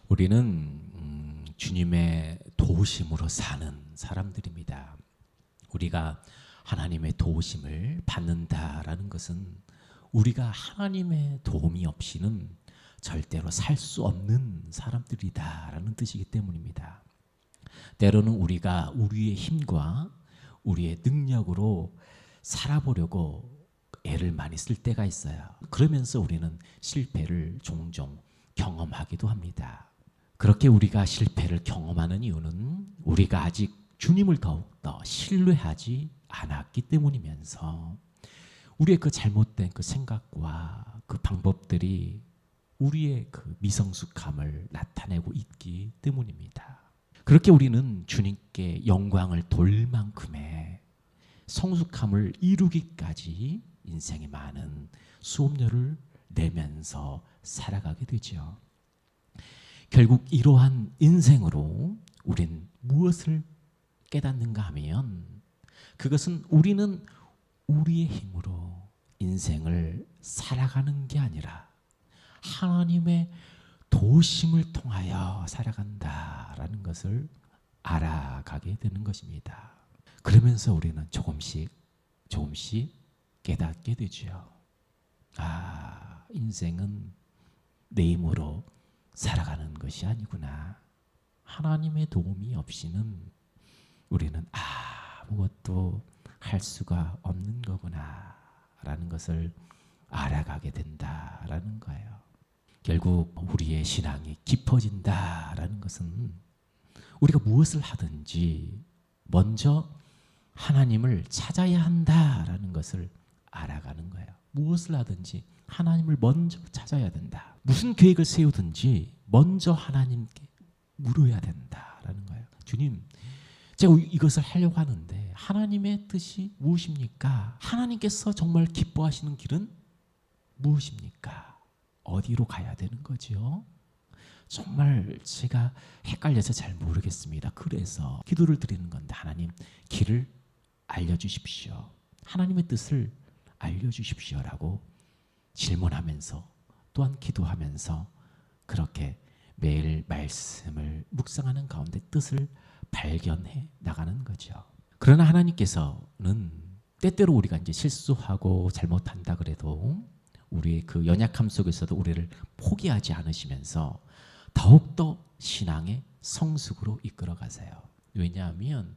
우리는 주님의 도우심으로 사는 사람들입니다. 우리가 하나님의 도우심을 받는다라는 것은 우리가 하나님의 도움이 없이는 절대로 살 수 없는 사람들이다라는 뜻이기 때문입니다. 때로는 우리가 우리의 힘과 우리의 능력으로 살아보려고 애를 많이 쓸 때가 있어요. 그러면서 우리는 실패를 종종 경험하기도 합니다. 그렇게 우리가 실패를 경험하는 이유는 우리가 아직 주님을 더욱더 신뢰하지 않았기 때문이면서 우리의 그 잘못된 그 생각과 그 방법들이 우리의 그 미성숙함을 나타내고 있기 때문입니다. 그렇게 우리는 주님께 영광을 돌 만큼의 성숙함을 이루기까지 인생의 많은 수업료를 내면서 살아가게 되죠. 결국 이러한 인생으로 우린 무엇을 깨닫는가 하면 그것은 우리는 우리의 힘으로 인생을 살아가는 게 아니라 하나님의 도우심을 통하여 살아간다라는 것을 알아가게 되는 것입니다. 그러면서 우리는 조금씩 깨닫게 되죠. 인생은 내 힘으로 살아가는 것이 아니구나. 하나님의 도움이 없이는 우리는 아무것도 할 수가 없는 거구나 라는 것을 알아가게 된다라는 거예요. 결국 우리의 신앙이 깊어진다라는 것은 우리가 무엇을 하든지 먼저 하나님을 찾아야 한다라는 것을 알아가는 거예요. 무엇을 하든지 하나님을 먼저 찾아야 된다. 무슨 계획을 세우든지 먼저 하나님께 물어야 된다라는 거예요. 주님, 제가 이것을 하려고 하는데 하나님의 뜻이 무엇입니까? 하나님께서 정말 기뻐하시는 길은 무엇입니까? 어디로 가야 되는 거죠? 정말 제가 헷갈려서 잘 모르겠습니다. 그래서 기도를 드리는 건데 하나님 길을 알려주십시오. 하나님의 뜻을 알려주십시오라고 질문하면서 또한 기도하면서 그렇게 매일 말씀을 묵상하는 가운데 뜻을 발견해 나가는 거죠. 그러나 하나님께서는 때때로 우리가 이제 실수하고 잘못한다 그래도 우리의 그 연약함 속에서도 우리를 포기하지 않으시면서 더욱더 신앙의 성숙으로 이끌어 가세요. 왜냐하면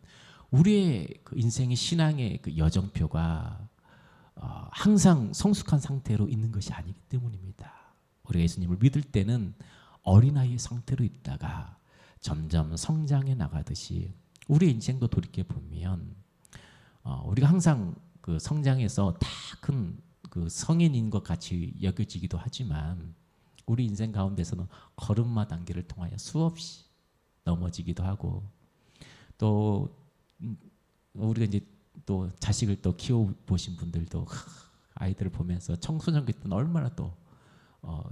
우리의 그 인생의 신앙의 그 여정표가 항상 성숙한 상태로 있는 것이 아니기 때문입니다. 우리가 예수님을 믿을 때는 어린아이의 상태로 있다가 점점 성장해 나가듯이 우리 인생도 돌이켜 보면 우리가 항상 그 성장해서 다 큰 그 성인인 것 같이 여겨지기도 하지만 우리 인생 가운데서는 걸음마 단계를 통하여 수없이 넘어지기도 하고 또 우리가 이제 또 자식을 또 키워 보신 분들도 아이들을 보면서 청소년기 때는 얼마나 또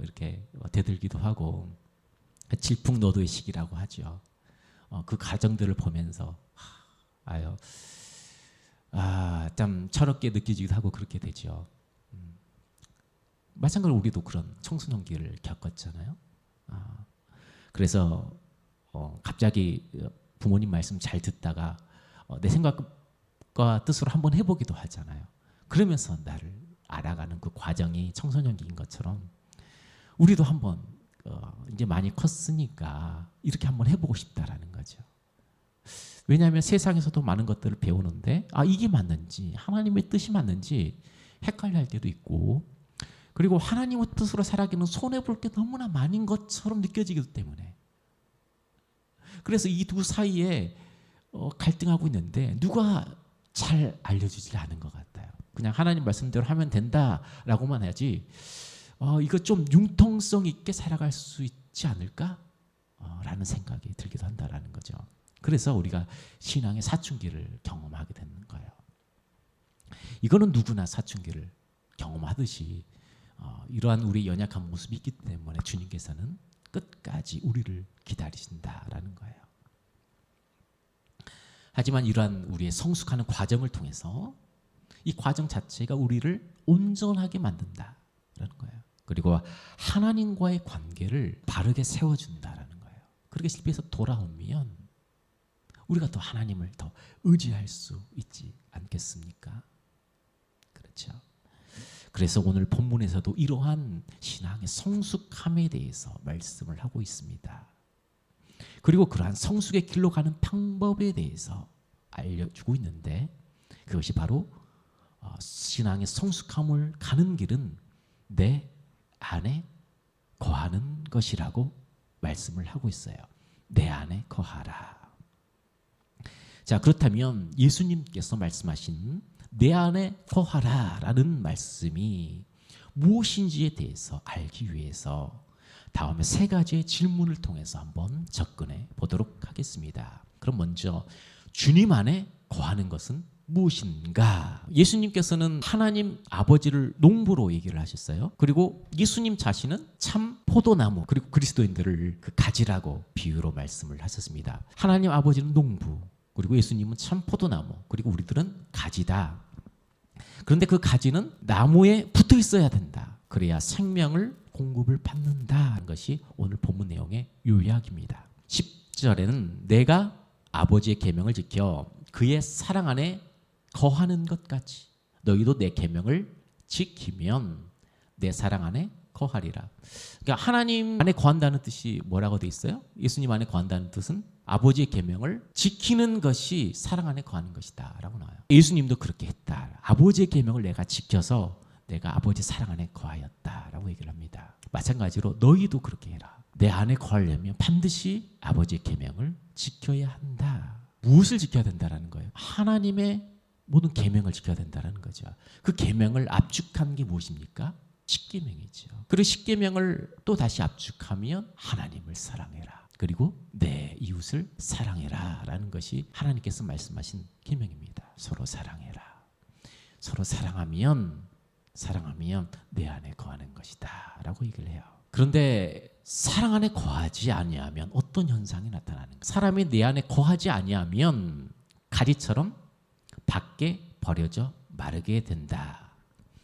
이렇게 대들기도 하고 질풍노도의 시기라고 하죠. 그 가정들을 보면서 참 철없게 느껴지기도 하고 그렇게 되죠. 마찬가지로 우리도 그런 청소년기를 겪었잖아요. 그래서 갑자기 부모님 말씀 잘 듣다가 내 생각과 뜻으로 한번 해보기도 하잖아요. 그러면서 나를 알아가는 그 과정이 청소년기인 것처럼 우리도 한번 이제 많이 컸으니까 이렇게 한번 해보고 싶다라는 거죠. 왜냐하면 세상에서도 많은 것들을 배우는데 이게 맞는지 하나님의 뜻이 맞는지 헷갈려 할 때도 있고 그리고 하나님의 뜻으로 살아가기는 손해볼 게 너무나 많은 것처럼 느껴지기 때문에 그래서 이 두 사이에 갈등하고 있는데 누가 잘 알려주지 않은 것 같아요. 그냥 하나님 말씀대로 하면 된다라고만 하지 이거 좀 융통성 있게 살아갈 수 있지 않을까? 라는 생각이 들기도 한다라는 거죠. 그래서 우리가 신앙의 사춘기를 경험하게 되는 거예요. 이거는 누구나 사춘기를 경험하듯이 이러한 우리의 연약한 모습이 있기 때문에 주님께서는 끝까지 우리를 기다리신다라는 거예요. 하지만 이러한 우리의 성숙하는 과정을 통해서 이 과정 자체가 우리를 온전하게 만든다라는 거예요. 그리고 하나님과의 관계를 바르게 세워준다라는 거예요. 그렇게 실패해서 돌아오면 우리가 더 하나님을 더 의지할 수 있지 않겠습니까? 그렇죠. 그래서 오늘 본문에서도 이러한 신앙의 성숙함에 대해서 말씀을 하고 있습니다. 그리고 그러한 성숙의 길로 가는 방법에 대해서 알려주고 있는데, 그것이 바로 신앙의 성숙함을 가는 길은 내 안에 거하는 것이라고 말씀을 하고 있어요. 내 안에 거하라. 자, 그렇다면 예수님께서 말씀하신 내 안에 거하라 라는 말씀이 무엇인지에 대해서 알기 위해서 다음에 세 가지의 질문을 통해서 한번 접근해 보도록 하겠습니다. 그럼 먼저 주님 안에 거하는 것은 무엇인가? 예수님께서는 하나님 아버지를 농부로 얘기를 하셨어요. 그리고 예수님 자신은 참 포도나무, 그리고 그리스도인들을 그 가지라고 비유로 말씀을 하셨습니다. 하나님 아버지는 농부, 그리고 예수님은 참 포도나무, 그리고 우리들은 가지다. 그런데 그 가지는 나무에 붙어 있어야 된다. 그래야 생명을 공급을 받는다는 것이 오늘 본문 내용의 요약입니다. 10절에는 내가 아버지의 계명을 지켜 그의 사랑 안에 거하는 것 같이 너희도 내 계명을 지키면 내 사랑 안에 거하리라. 그러니까 하나님 안에 거한다는 뜻이 뭐라고 돼 있어요? 예수님 안에 거한다는 뜻은 아버지의 계명을 지키는 것이 사랑 안에 거하는 것이다 라고 나와요. 예수님도 그렇게 했다. 아버지의 계명을 내가 지켜서 내가 아버지 사랑 안에 거하였다 라고 얘기를 합니다. 마찬가지로 너희도 그렇게 해라. 내 안에 거하려면 반드시 아버지의 계명을 지켜야 한다. 무엇을 지켜야 된다라는 거예요? 하나님의 모든 계명을 지켜야 된다는 거죠. 그 계명을 압축한 게 무엇입니까? 십계명이죠. 그리고 십계명을 또 다시 압축하면 하나님을 사랑해라. 그리고 내 이웃을 사랑해라 라는 것이 하나님께서 말씀하신 계명입니다. 서로 사랑해라. 서로 사랑하면 내 안에 거하는 것이다 라고 얘기를 해요. 그런데 사랑 안에 거하지 아니하면 어떤 현상이 나타나는가? 사람이 내 안에 거하지 아니하면 가지처럼 밖에 버려져 마르게 된다.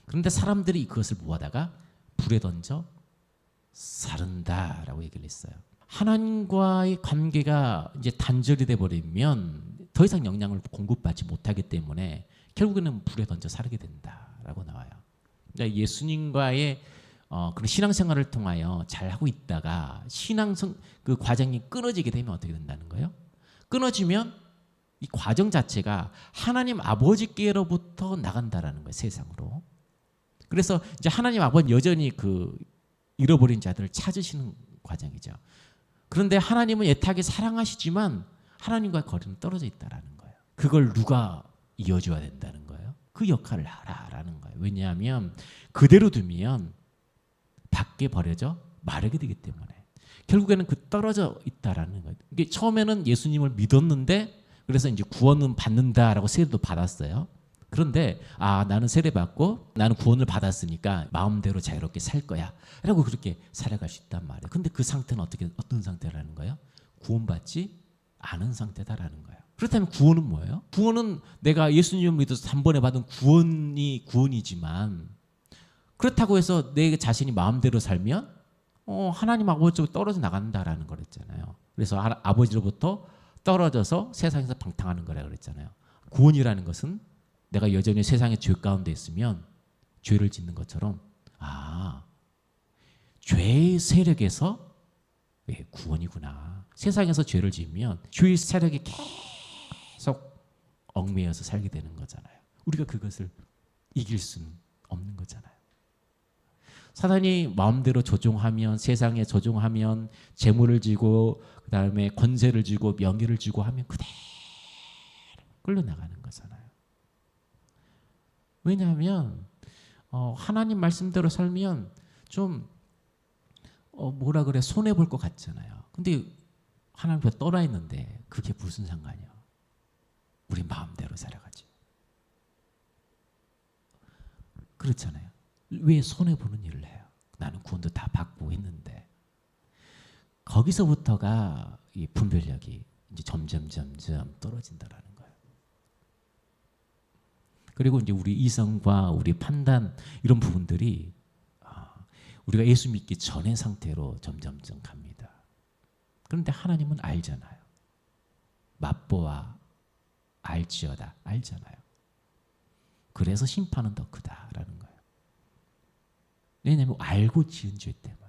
그런데 사람들이 그것을 모아다가 불에 던져 사른다라고 얘기를 했어요. 하나님과의 관계가 이제 단절이 돼 버리면 더 이상 영향을 공급받지 못하기 때문에 결국에는 불에 던져 사르게 된다라고 나와요. 그러니까 예수님과의 그런 신앙생활을 통하여 잘 하고 있다가 그 과정이 끊어지게 되면 어떻게 된다는 거예요? 끊어지면 이 과정 자체가 하나님 아버지께로부터 나간다라는 거예요, 세상으로. 그래서 이제 하나님 아버지 여전히 그 잃어버린 자들을 찾으시는 과정이죠. 그런데 하나님은 애타게 사랑하시지만 하나님과의 거리는 떨어져 있다라는 거예요. 그걸 누가 이어줘야 된다는 거예요? 그 역할을 하라라는 거예요. 왜냐하면 그대로 두면 밖에 버려져 마르게 되기 때문에 결국에는 그 떨어져 있다라는 거예요. 이게 처음에는 예수님을 믿었는데 그래서 이제 구원은 받는다라고 세례도 받았어요. 그런데 나는 세례 받고 나는 구원을 받았으니까 마음대로 자유롭게 살 거야 라고 그렇게 살아갈 수 있단 말이에요. 근데 그 상태는 어떤 상태라는 거예요? 구원받지 않은 상태다라는 거예요. 그렇다면 구원은 뭐예요? 구원은 내가 예수님을 믿어서 단번에 받은 구원이지만 그렇다고 해서 내 자신이 마음대로 살면 하나님 아버지로 떨어져 나간다라는 거랬잖아요. 그래서 아버지로부터 떨어져서 세상에서 방탕하는 거라 그랬잖아요. 구원이라는 것은 내가 여전히 세상의 죄 가운데 있으면 죄를 짓는 것처럼 죄의 세력에서 구원이구나. 세상에서 죄를 지으면 죄의 세력이 계속 얽매여서 살게 되는 거잖아요. 우리가 그것을 이길 수는 없는 거잖아요. 사단이 마음대로 조종하면 세상에 조종하면 재물을 쥐고 그다음에 권세를 쥐고 명예를 쥐고 하면 그대로 끌려나가는 거잖아요. 왜냐하면 하나님 말씀대로 살면 좀 손해볼 것 같잖아요. 근데 하나님께 떠나 있는데 그게 무슨 상관이야. 우리 마음대로 살아가지. 그렇잖아요. 왜 손해보는 일을 해요? 나는 구원도 다 받고 했는데. 거기서부터가 이 분별력이 이제 점점 떨어진다라는 거예요. 그리고 이제 우리 이성과 우리 판단 이런 부분들이 우리가 예수 믿기 전의 상태로 점점 갑니다. 그런데 하나님은 알잖아요. 맛보아 알지어다. 알잖아요. 그래서 심판은 더 크다라는 거예요. 왜냐하면 알고 지은 죄 때문에.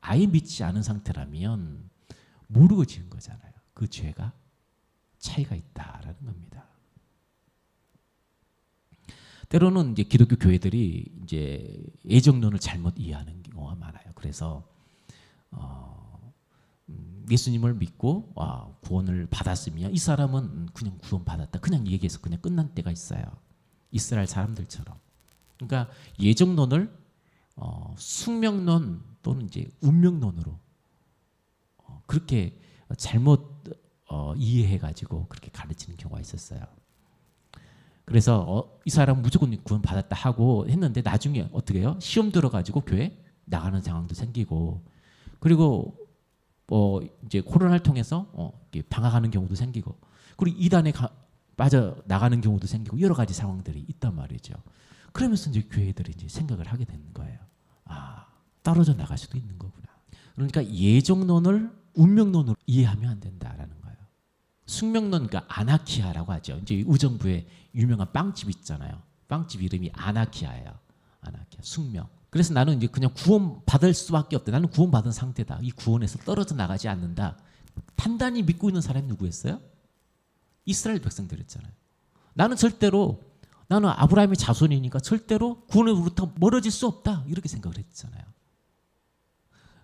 아예 믿지 않은 상태라면 모르고 지은 거잖아요. 그 죄가 차이가 있다라는 겁니다. 때로는 이제 기독교 교회들이 이제 예정론을 잘못 이해하는 경우가 많아요. 그래서 예수님을 믿고 구원을 받았으면 이 사람은 그냥 구원 받았다. 그냥 얘기해서 그냥 끝난 때가 있어요. 이스라엘 사람들처럼. 그러니까 예정론을 숙명론 또는 이제 운명론으로 그렇게 잘못 이해해가지고 그렇게 가르치는 경우가 있었어요. 그래서 이 사람 무조건 구원 받았다 하고 했는데 나중에 어떻게 해요? 시험 들어가지고 교회 나가는 상황도 생기고 그리고 이제 코로나를 통해서 방학하는 경우도 생기고 그리고 이단에 빠져 나가는 경우도 생기고 여러 가지 상황들이 있단 말이죠. 그러면서 이제 교회들이 이제 생각을 하게 되는 거예요. 떨어져 나갈 수도 있는 거구나. 그러니까 예정론을 운명론으로 이해하면 안 된다라는 거예요. 숙명론, 그러니까 아나키아라고 하죠. 이제 우정부에 유명한 빵집 있잖아요. 빵집 이름이 아나키아예요. 아나키아, 숙명. 그래서 나는 이제 그냥 구원 받을 수밖에 없다. 나는 구원 받은 상태다. 이 구원에서 떨어져 나가지 않는다. 단단히 믿고 있는 사람이 누구였어요? 이스라엘 백성들이었잖아요. 나는 아브라함의 자손이니까 절대로 구원으로부터 멀어질 수 없다. 이렇게 생각을 했잖아요.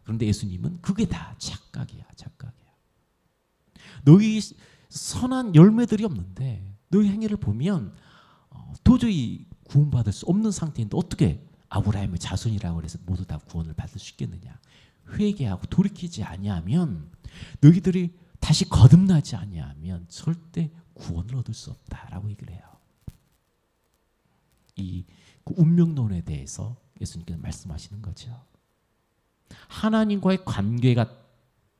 그런데 예수님은 그게 다 착각이야. 착각이야. 너희 선한 열매들이 없는데 너희 행위를 보면 도저히 구원받을 수 없는 상태인데 어떻게 아브라함의 자손이라고 해서 모두 다 구원을 받을 수 있겠느냐. 회개하고 돌이키지 아니하면 너희들이 다시 거듭나지 아니하면 절대 구원을 얻을 수 없다라고 얘기를 해요. 그 운명론에 대해서 예수님께서 말씀하시는 거죠. 하나님과의 관계가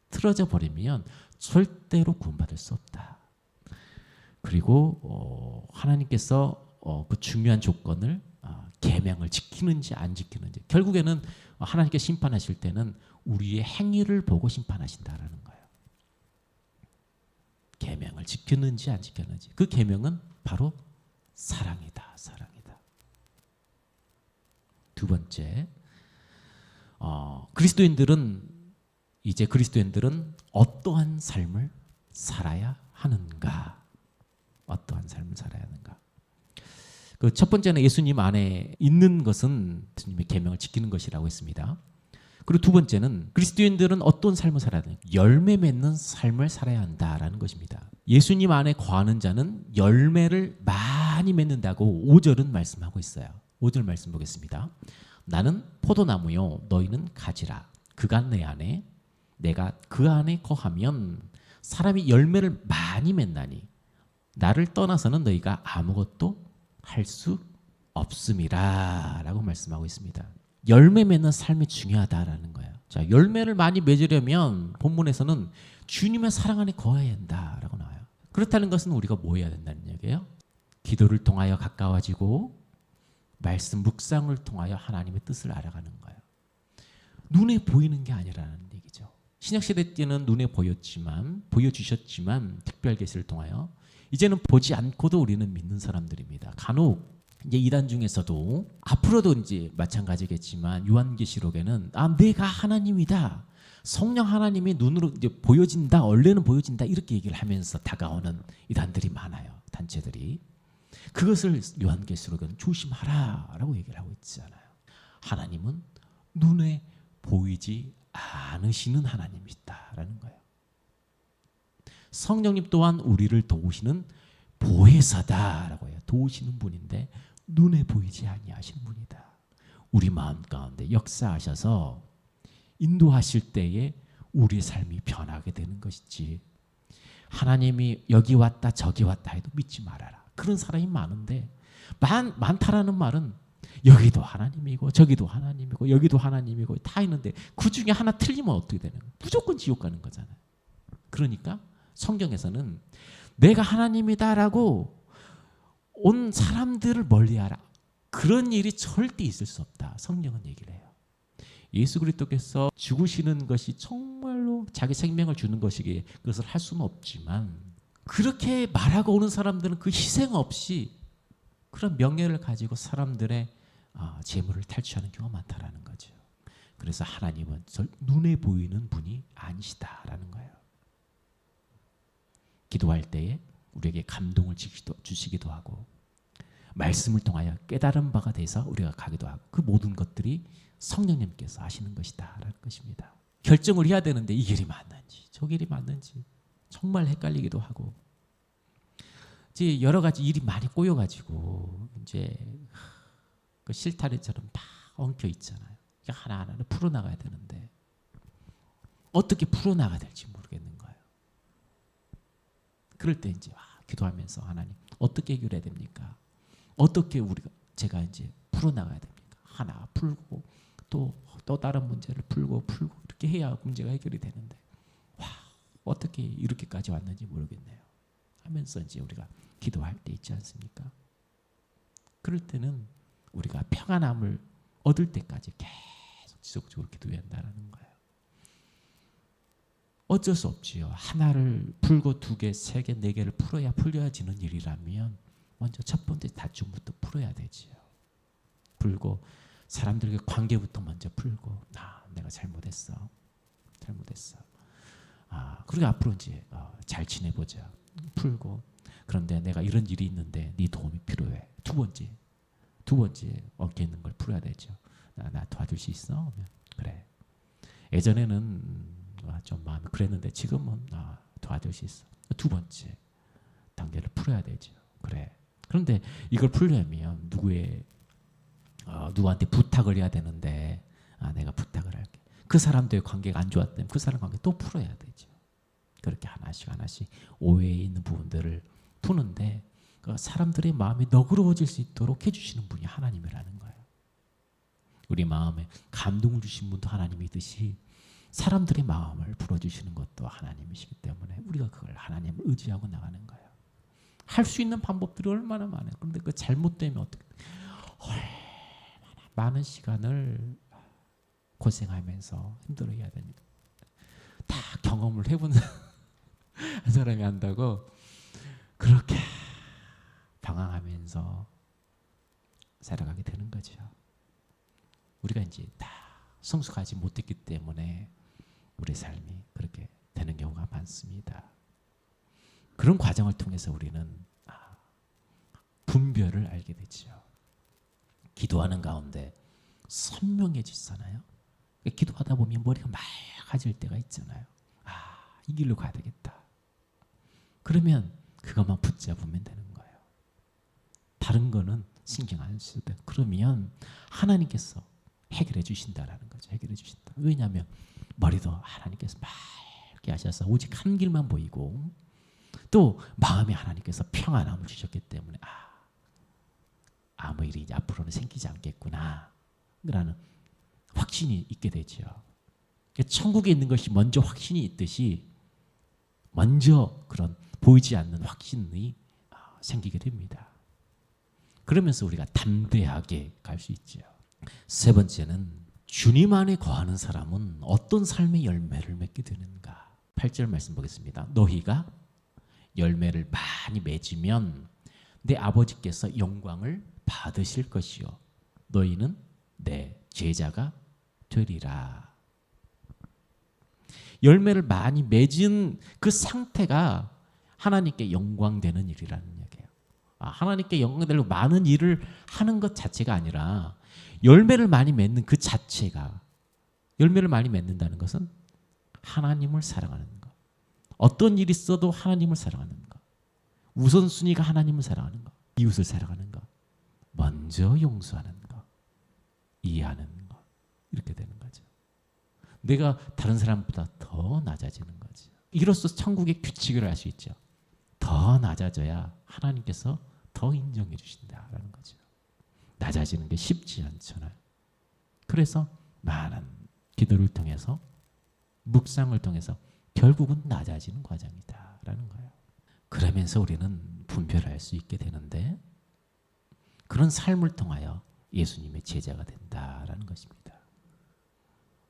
틀어져 버리면 절대로 구원받을 수 없다. 그리고 하나님께서 그 중요한 조건을 계명을 지키는지 안 지키는지 결국에는 하나님께 심판하실 때는 우리의 행위를 보고 심판하신다라는 거예요. 계명을 지켰는지 안 지켰는지 그 계명은 바로 사랑이다. 사랑이다. 두 번째, 그리스도인들은 어떠한 삶을 살아야 하는가? 어떠한 삶을 살아야 하는가? 그 첫 번째는 예수님 안에 있는 것은 예수님의 계명을 지키는 것이라고 했습니다. 그리고 두 번째는 그리스도인들은 어떤 삶을 살아야 하는가? 열매 맺는 삶을 살아야 한다라는 것입니다. 예수님 안에 거하는 자는 열매를 많이 맺는다고 5절은 말씀하고 있어요. 5절 말씀 보겠습니다. 나는 포도나무요 너희는 가지라. 그가 내 안에 내가 그 안에 거하면 사람이 열매를 많이 맺나니 나를 떠나서는 너희가 아무것도 할 수 없음이라 라고 말씀하고 있습니다. 열매 맺는 삶이 중요하다라는 거예요. 자, 열매를 많이 맺으려면 본문에서는 주님의 사랑 안에 거해야 한다라고 나와요. 그렇다는 것은 우리가 뭐 해야 된다는 얘기예요? 기도를 통하여 가까워지고 말씀 묵상을 통하여 하나님의 뜻을 알아가는 거예요. 눈에 보이는 게 아니라는 얘기죠. 신약시대 때는 눈에 보여주셨지만 특별 계시를 통하여 이제는 보지 않고도 우리는 믿는 사람들입니다. 간혹 이제 이단 중에서도 앞으로도 이제 마찬가지겠지만 요한계시록에는 내가 하나님이다. 성령 하나님이 눈으로 이제 보여진다. 원래는 보여진다. 이렇게 얘기를 하면서 다가오는 이단들이 많아요. 단체들이. 그것을 요한계시록은 조심하라라고 얘기를 하고 있잖아요. 하나님은 눈에 보이지 않으시는 하나님이다라는 거예요. 성령님 또한 우리를 도우시는 보혜사다라고 해요. 도우시는 분인데 눈에 보이지 아니하시는 분이다. 우리 마음 가운데 역사하셔서 인도하실 때에 우리의 삶이 변하게 되는 것이지 하나님이 여기 왔다 저기 왔다 해도 믿지 말아라. 그런 사람이 많은데 많다라는 말은 여기도 하나님이고 저기도 하나님이고 여기도 하나님이고 다 있는데 그 중에 하나 틀리면 어떻게 되는 거예요? 무조건 지옥 가는 거잖아요. 그러니까 성경에서는 내가 하나님이다라고 온 사람들을 멀리하라. 그런 일이 절대 있을 수 없다. 성경은 얘기를 해요. 예수 그리스도께서 죽으시는 것이 정말로 정말로 자기 생명을 주는 것이기에 그것을 할 수는 없지만 그렇게 말하고 오는 사람들은 그 희생 없이 그런 명예를 가지고 사람들의 재물을 탈취하는 경우가 많다라는 거죠. 그래서 하나님은 눈에 보이는 분이 아니시다라는 거예요. 기도할 때에 우리에게 감동을 주시기도 하고 말씀을 통하여 깨달은 바가 돼서 우리가 가기도 하고 그 모든 것들이 성령님께서 하시는 것이다라는 것입니다. 결정을 해야 되는데 이 길이 맞는지 저 길이 맞는지 정말 헷갈리기도 하고 이제 여러 가지 일이 많이 꼬여가지고 이제 그 실타래처럼 막 엉켜 있잖아요. 하나하나를 풀어나가야 되는데 어떻게 풀어나가야 될지 모르겠는 거예요. 그럴 때 이제 기도하면서 하나님 어떻게 해결해야 됩니까? 어떻게 제가 이제 풀어나가야 됩니까? 하나 풀고 또 다른 문제를 풀고 이렇게 해야 문제가 해결이 되는데 어떻게 이렇게까지 왔는지 모르겠네요. 하면서 이제 우리가 기도할 때 있지 않습니까? 그럴 때는 우리가 평안함을 얻을 때까지 계속 지속적으로 기도해야 한다는 거예요. 어쩔 수 없지요. 하나를 풀고 2개, 3개, 4개를 풀어야지는 일이라면 먼저 첫 번째 다툼부터 풀어야 되지요. 풀고 사람들과 관계부터 먼저 풀고 내가 잘못했어. 그리고 앞으로 이제 잘 지내보자. 풀고 그런데 내가 이런 일이 있는데 네 도움이 필요해. 두 번째 엉켜 있는 걸 풀어야 되죠. 나 도와줄 수 있어? 그래. 예전에는 좀 마음이 그랬는데 지금은 도와줄 수 있어. 2번째 단계를 풀어야 되죠. 그래. 그런데 이걸 풀려면 누구한테 부탁을 해야 되는데 내가 부탁을 할게. 그 사람들의 관계가 안 좋았다면 그 사람 관계 또 풀어야 되죠. 그렇게 하나씩 오해에 있는 부분들을 푸는데 사람들의 마음이 너그러워질 수 있도록 해주시는 분이 하나님이라는 거예요. 우리 마음에 감동을 주신 분도 하나님이듯이 사람들의 마음을 풀어주시는 것도 하나님이시기 때문에 우리가 그걸 하나님을 의지하고 나가는 거예요. 할 수 있는 방법들이 얼마나 많아요. 그런데 그 잘못되면 어떻게 얼마나 많은 시간을 고생하면서 힘들어해야 됩니다. 다 경험을 해본 사람이 한다고 그렇게 방황하면서 살아가게 되는 거죠. 우리가 이제 다 성숙하지 못했기 때문에 우리 삶이 그렇게 되는 경우가 많습니다. 그런 과정을 통해서 우리는 분별을 알게 되죠. 기도하는 가운데 선명해지잖아요. 기도하다 보면 머리가 맑아질 때가 있잖아요. 이 길로 가야 되겠다. 그러면 그것만 붙잡으면 되는 거예요. 다른 거는 신경 안 써도 돼. 그러면 하나님께서 해결해 주신다라는 거죠. 해결해 주신다. 왜냐하면 머리도 하나님께서 맑게 하셔서 오직 한 길만 보이고 또 마음에 하나님께서 평안함을 주셨기 때문에 아무 일이 이제 앞으로는 생기지 않겠구나 라는 확신이 있게 되죠. 천국에 있는 것이 먼저 확신이 있듯이 먼저 그런 보이지 않는 확신이 생기게 됩니다. 그러면서 우리가 담대하게 갈 수 있죠. 세 번째는 주님 안에 거하는 사람은 어떤 삶의 열매를 맺게 되는가. 8절 말씀 보겠습니다. 너희가 열매를 많이 맺으면 내 아버지께서 영광을 받으실 것이요 너희는 내 제자가 되리라. 열매를 많이 맺은 그 상태가 하나님께 영광되는 일이라는 얘기예요. 하나님께 영광되려고 많은 일을 하는 것 자체가 아니라 열매를 많이 맺는 그 자체가, 열매를 많이 맺는다는 것은 하나님을 사랑하는 것. 어떤 일이 있어도 하나님을 사랑하는 것. 우선순위가 하나님을 사랑하는 것. 이웃을 사랑하는 것. 먼저 용서하는 것. 이해하는 것. 이렇게 되는 거죠. 내가 다른 사람보다 더 낮아지는 거죠. 이로써 천국의 규칙을 알 수 있죠. 더 낮아져야 하나님께서 더 인정해 주신다라는 거죠. 낮아지는 게 쉽지 않잖아요. 그래서 많은 기도를 통해서 묵상을 통해서 결국은 낮아지는 과정이다라는 거예요. 그러면서 우리는 분별할 수 있게 되는데 그런 삶을 통하여 예수님의 제자가 된다라는 것입니다.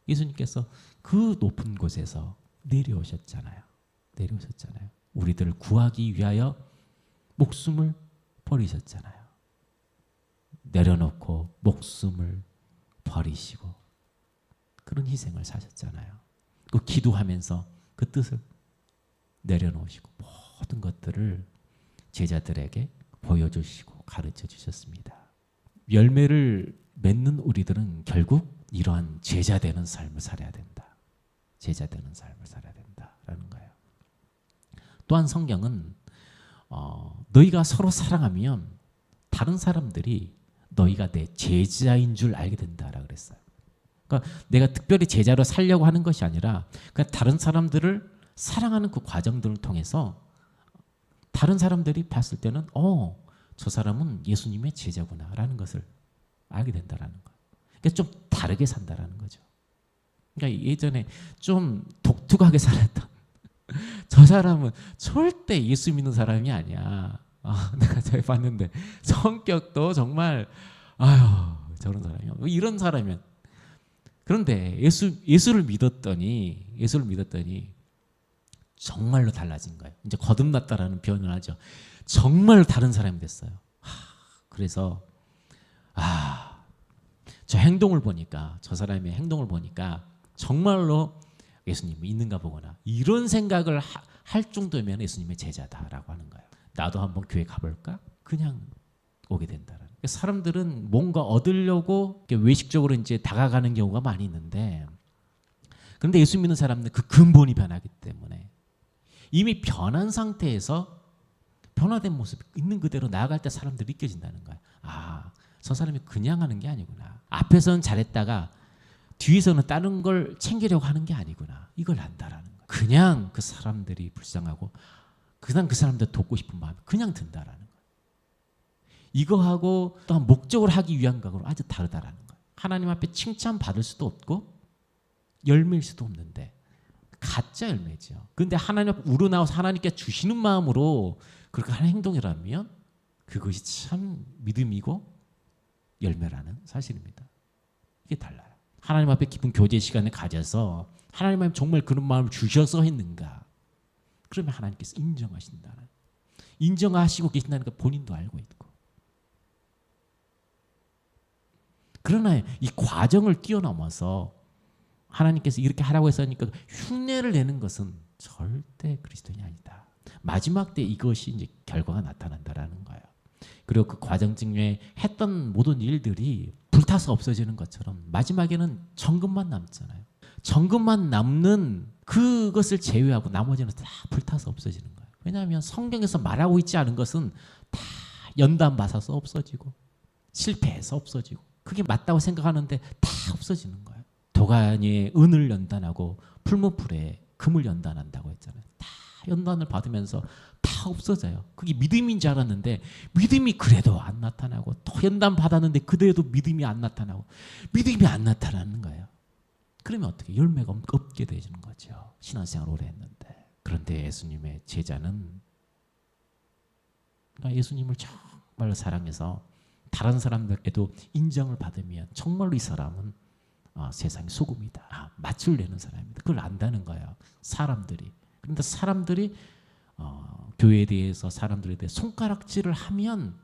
예수님께서 그 높은 곳에서 내려오셨잖아요. 내려오셨잖아요. 우리들을 구하기 위하여 목숨을 버리셨잖아요. 내려놓고 목숨을 버리시고 그런 희생을 사셨잖아요. 그 기도하면서 그 뜻을 내려놓으시고 모든 것들을 제자들에게 보여주시고 가르쳐 주셨습니다. 열매를 맺는 우리들은 결국 이러한 제자 되는 삶을 살아야 된다. 제자 되는 삶을 살아야 된다라는 거예요. 또한 성경은 너희가 서로 사랑하면 다른 사람들이 너희가 내 제자인 줄 알게 된다라고 그랬어요. 그러니까 내가 특별히 제자로 살려고 하는 것이 아니라 그냥 다른 사람들을 사랑하는 그 과정들을 통해서 다른 사람들이 봤을 때는 저 사람은 예수님의 제자구나라는 것을 알게 된다라는 거예요. 그러니까 좀 다르게 산다라는 거죠. 그러니까 예전에 좀 독특하게 살았던 저 사람은 절대 예수 믿는 사람이 아니야. 내가 잘 봤는데 성격도 정말 저런 사람이야. 이런 사람이면 그런데 예수를 믿었더니 정말로 달라진 거예요. 이제 거듭났다라는 표현을 하죠. 정말로 다른 사람이 됐어요. 그래서 저 행동을 보니까 저 사람의 행동을 보니까 정말로 예수님이 있는가 보구나. 이런 생각을 할 정도면 예수님의 제자다라고 하는 거예요. 나도 한번 교회 가볼까? 그냥 오게 된다라는. 사람들은 뭔가 얻으려고 외식적으로 이제 다가가는 경우가 많이 있는데, 그런데 예수 믿는 사람은 그 근본이 변하기 때문에 이미 변한 상태에서 변화된 모습 있는 그대로 나아갈 때 사람들이 느껴진다는 거예요. 저 사람이 그냥 하는 게 아니구나. 앞에서는 잘했다가 뒤에서는 다른 걸 챙기려고 하는 게 아니구나. 이걸 안다라는 거예요. 그냥 그 사람들이 불쌍하고 그냥 그 사람들 돕고 싶은 마음이 그냥 든다라는 거예요. 이거하고 또한 목적을 하기 위한 것으로 아주 다르다라는 거예요. 하나님 앞에 칭찬받을 수도 없고 열매일 수도 없는데 가짜 열매죠. 그런데 하나님 앞에 우러나와서 하나님께 주시는 마음으로 그렇게 하는 행동이라면 그것이 참 믿음이고 열매라는 사실입니다. 이게 달라요. 하나님 앞에 깊은 교제 시간을 가져서 하나님 앞에 정말 그런 마음을 주셔서 했는가? 그러면 하나님께서 인정하신다. 인정하시고 계신다니까 본인도 알고 있고. 그러나 이 과정을 뛰어넘어서 하나님께서 이렇게 하라고 했으니까 흉내를 내는 것은 절대 그리스도인이 아니다. 마지막 때 이것이 이제 결과가 나타난다라는 거예요. 그리고 그 과정 중에 했던 모든 일들이 불타서 없어지는 것처럼 마지막에는 정금만 남잖아요. 정금만 남는 그것을 제외하고 나머지는 다 불타서 없어지는 거예요. 왜냐하면 성경에서 말하고 있지 않은 것은 다 연단 받아서 없어지고 실패해서 없어지고 그게 맞다고 생각하는데 다 없어지는 거예요. 도가니에 은을 연단하고 풀무불에 금을 연단한다고 했잖아요. 다 연단을 받으면서 다 없어져요. 그게 믿음인 줄 알았는데 믿음이 그래도 안 나타나고 또 연단 받았는데 그래도 믿음이 안 나타나고 믿음이 안 나타나는 거예요. 그러면 어떻게 열매가 없게 되는 거죠. 신앙생활 오래 했는데. 그런데 예수님의 제자는 예수님을 정말로 사랑해서 다른 사람들에게도 인정을 받으면 정말로 이 사람은 세상의 소금이다. 맛을 내는 사람입니다. 그걸 안다는 거예요. 사람들이. 그런데 사람들이 교회에 대해서 사람들에 대해 손가락질을 하면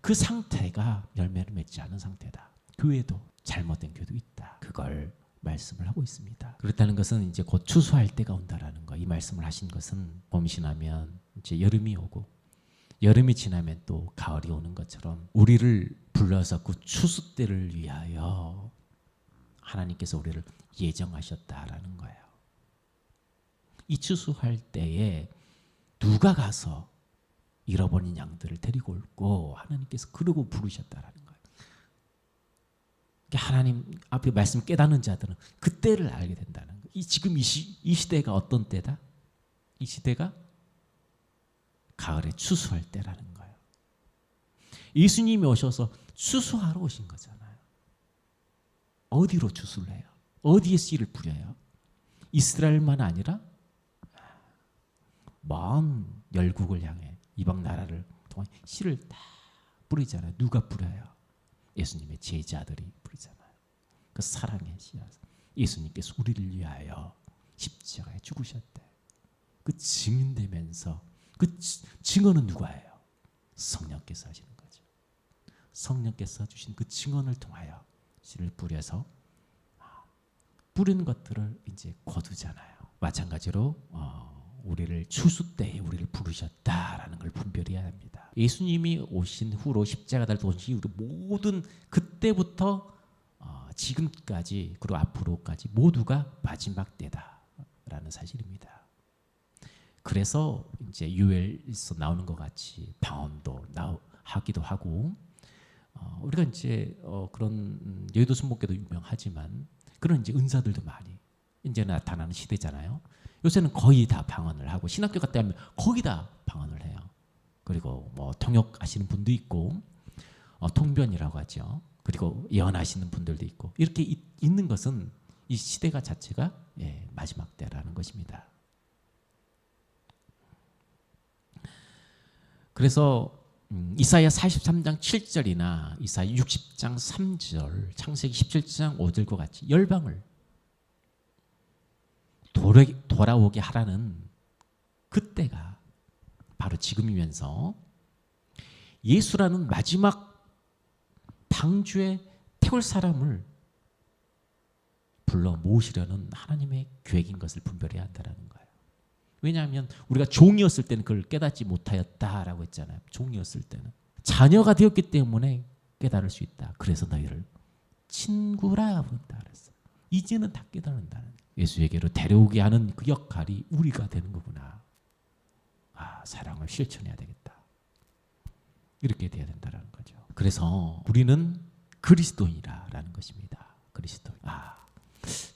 그 상태가 열매를 맺지 않은 상태다. 교회도 잘못된 교회도 있다. 그걸 말씀을 하고 있습니다. 그렇다는 것은 이제 곧 추수할 때가 온다라는 거. 이 말씀을 하신 것은 봄이 지나면 이제 여름이 오고 여름이 지나면 또 가을이 오는 것처럼 우리를 불러서 그 추수 때를 위하여 하나님께서 우리를 예정하셨다라는 거예요. 이 추수할 때에 누가 가서 잃어버린 양들을 데리고 올고 하나님께서 그러고 부르셨다라는 거예요. 하나님 앞에 말씀 깨닫는 자들은 그때를 알게 된다는 거예요. 지금 이 시대가 어떤 때다? 이 시대가 가을에 추수할 때라는 거예요. 예수님이 오셔서 추수하러 오신 거잖아요. 어디로 추수를 해요? 어디에 씨를 뿌려요? 이스라엘만 아니라 먼 열국을 향해 이방 나라를 통해 씨를 다 뿌리잖아요. 누가 뿌려요? 예수님의 제자들이 뿌리잖아요. 그 사랑의 씨앗. 예수님께서 우리를 위하여 십자가에 죽으셨대. 그 증인되면서 그 증언은 누가예요? 성령께서 하시는 거죠. 성령께서 주신 그 증언을 통하여 씨를 뿌려서 뿌린 것들을 이제 거두잖아요. 마찬가지로 우리를 추수 때에 우리를 부르셨다라는 걸 분별해야 합니다. 예수님이 오신 후로 십자가 달려 오신 이후로 모든 그때부터 지금까지 그리고 앞으로까지 모두가 마지막 때다라는 사실입니다. 그래서 이제 유엘에서 나오는 것 같이 방언도 하기도 하고 우리가 이제 그런 여의도 순복음교도 유명하지만 그런 이제 은사들도 많이 이제 나타나는 시대잖아요. 요새는 거의 다 방언을 하고 신학교 갔다 하면 거의 다 방언을 해요. 그리고 뭐 통역하시는 분도 있고 통변이라고 하죠. 그리고 예언하시는 분들도 있고 이렇게 있는 것은 이 시대가 자체가 마지막 때라는 것입니다. 그래서 이사야 43장 7절이나 이사야 60장 3절, 창세기 17장 5절과 같이 열방을 돌아오게 하라는 그때가 바로 지금이면서 예수라는 마지막 방주에 태울 사람을 불러 모으시려는 하나님의 계획인 것을 분별해야 한다는 거예요. 왜냐하면 우리가 종이었을 때는 그걸 깨닫지 못하였다라고 했잖아요. 종이었을 때는. 자녀가 되었기 때문에 깨달을 수 있다. 그래서 너희를 친구라 부른다 그랬어요. 이제는 다 깨달는다는 예수에게로 데려오게 하는 그 역할이 우리가 되는 거구나. 사랑을 실천해야 되겠다. 이렇게 돼야 된다는 거죠. 그래서 우리는 그리스도인이라는 것입니다. 그리스도인.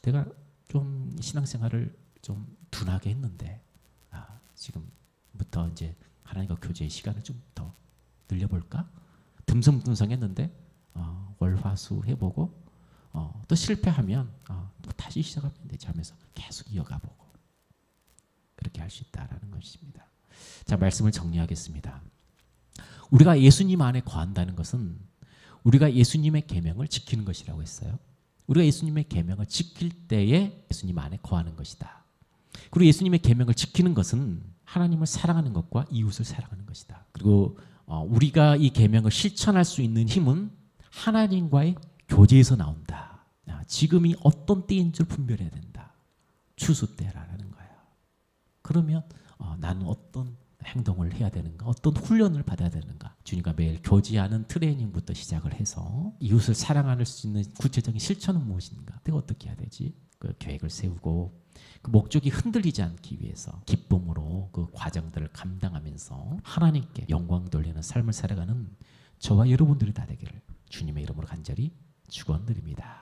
내가 좀 신앙생활을 좀 둔하게 했는데 지금부터 이제 하나님과 교제의 시간을 좀 더 늘려볼까? 듬성듬성했는데 월화수 해보고 또 실패하면 또 다시 시작하면 되지 하면서 계속 이어가보고 그렇게 할 수 있다라는 것입니다. 자, 말씀을 정리하겠습니다. 우리가 예수님 안에 거한다는 것은 우리가 예수님의 계명을 지키는 것이라고 했어요. 우리가 예수님의 계명을 지킬 때에 예수님 안에 거하는 것이다. 그리고 예수님의 계명을 지키는 것은 하나님을 사랑하는 것과 이웃을 사랑하는 것이다. 그리고 우리가 이 계명을 실천할 수 있는 힘은 하나님과의 교제에서 나온다. 지금이 어떤 때인 줄 분별해야 된다. 추수 때라는 거예요. 그러면 나는 어떤 행동을 해야 되는가? 어떤 훈련을 받아야 되는가? 주님과 매일 교제하는 트레이닝부터 시작을 해서 이웃을 사랑할 수 있는 구체적인 실천은 무엇인가? 내가 어떻게 해야 되지? 그 계획을 세우고 그 목적이 흔들리지 않기 위해서 기쁨으로 그 과정들을 감당하면서 하나님께 영광 돌리는 삶을 살아가는 저와 여러분들이 다 되기를 주님의 이름으로 간절히 축원드립니다.